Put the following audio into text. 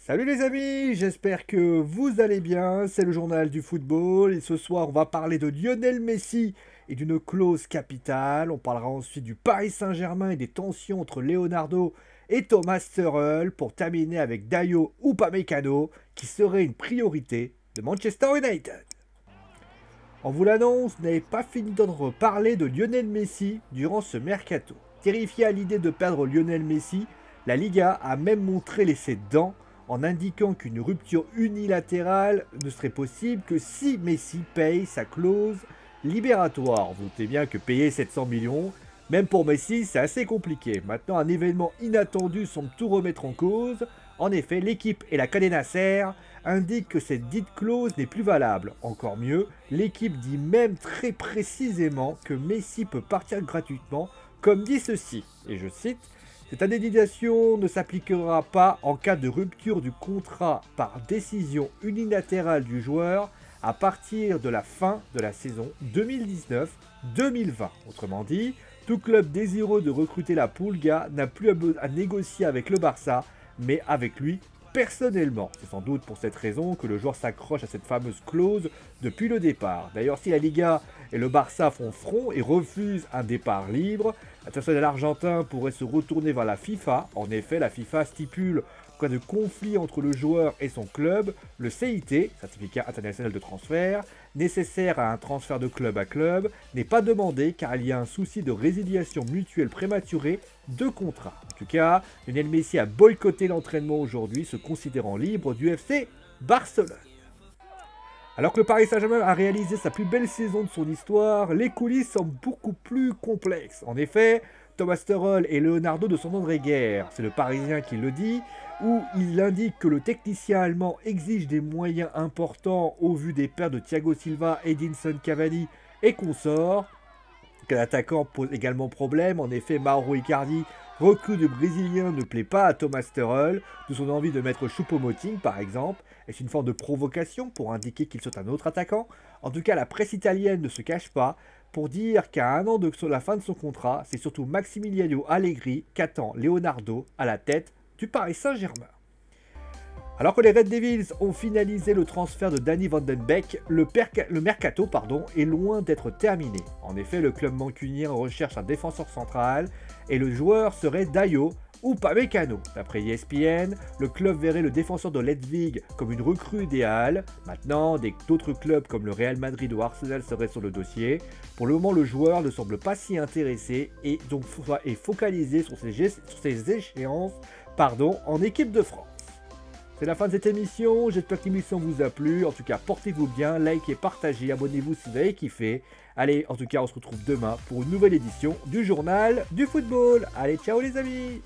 Salut les amis, j'espère que vous allez bien, c'est le journal du football et ce soir on va parler de Lionel Messi et d'une clause capitale, on parlera ensuite du Paris Saint-Germain et des tensions entre Leonardo et Thomas Tuchel pour terminer avec Dayo Upamecano qui serait une priorité de Manchester United. On vous l'annonce, vous n'avez pas fini d'entendre parler de Lionel Messi durant ce mercato. Terrifié à l'idée de perdre Lionel Messi, la Liga a même montré ses dents en indiquant qu'une rupture unilatérale ne serait possible que si Messi paye sa clause libératoire. Vous doutez bien que payer 700 millions, même pour Messi, c'est assez compliqué. Maintenant, un événement inattendu semble tout remettre en cause. En effet, l'équipe et la Cadena Ser indiquent que cette dite clause n'est plus valable. Encore mieux, l'équipe dit même très précisément que Messi peut partir gratuitement, comme dit ceci, et je cite: cette indemnisation ne s'appliquera pas en cas de rupture du contrat par décision unilatérale du joueur à partir de la fin de la saison 2019-2020. Autrement dit, tout club désireux de recruter la Pulga n'a plus à négocier avec le Barça, mais avec lui personnellement. C'est sans doute pour cette raison que le joueur s'accroche à cette fameuse clause depuis le départ. D'ailleurs, si la Liga et le Barça font front et refusent un départ libre, l'international argentin pourrait se retourner vers la FIFA. En effet, la FIFA stipule qu'en cas de conflit entre le joueur et son club, le CIT, certificat international de transfert, nécessaire à un transfert de club à club, n'est pas demandé car il y a un souci de résiliation mutuelle prématurée de contrat. En tout cas, Lionel Messi a boycotté l'entraînement aujourd'hui, se considérant libre du FC Barcelone. Alors que le Paris Saint-Germain a réalisé sa plus belle saison de son histoire, les coulisses sont beaucoup plus complexes. En effet, Thomas Tuchel et Leonardo ne s'entendrait guère. C'est le Parisien qui le dit, où il indique que le technicien allemand exige des moyens importants au vu des pertes de Thiago Silva, Edinson Cavani et consorts. Que l'attaquant pose également problème. En effet, Mauro Icardi, recrue de Brésilien, ne plaît pas à Thomas Tuchel, de son envie de mettre Choupo-Moting par exemple. Est-ce une forme de provocation pour indiquer qu'il soit un autre attaquant? En tout cas, la presse italienne ne se cache pas pour dire qu'à un an de la fin de son contrat, c'est surtout Maximiliano Allegri qu'attend Leonardo à la tête du Paris Saint-Germain. Alors que les Red Devils ont finalisé le transfert de Danny Van Den Beek, le mercato est loin d'être terminé. En effet, le club mancunien recherche un défenseur central et le joueur serait Dayo Upamecano. D'après ESPN, le club verrait le défenseur de Leipzig comme une recrue idéale. Maintenant, d'autres clubs comme le Real Madrid ou Arsenal seraient sur le dossier. Pour le moment, le joueur ne semble pas s'y intéresser et donc est focalisé sur ses échéances en équipe de France. C'est la fin de cette émission, j'espère que l'émission vous a plu. En tout cas, portez-vous bien, likez, partagez, abonnez-vous si vous avez kiffé. Allez, en tout cas, on se retrouve demain pour une nouvelle édition du journal du football. Allez, ciao les amis!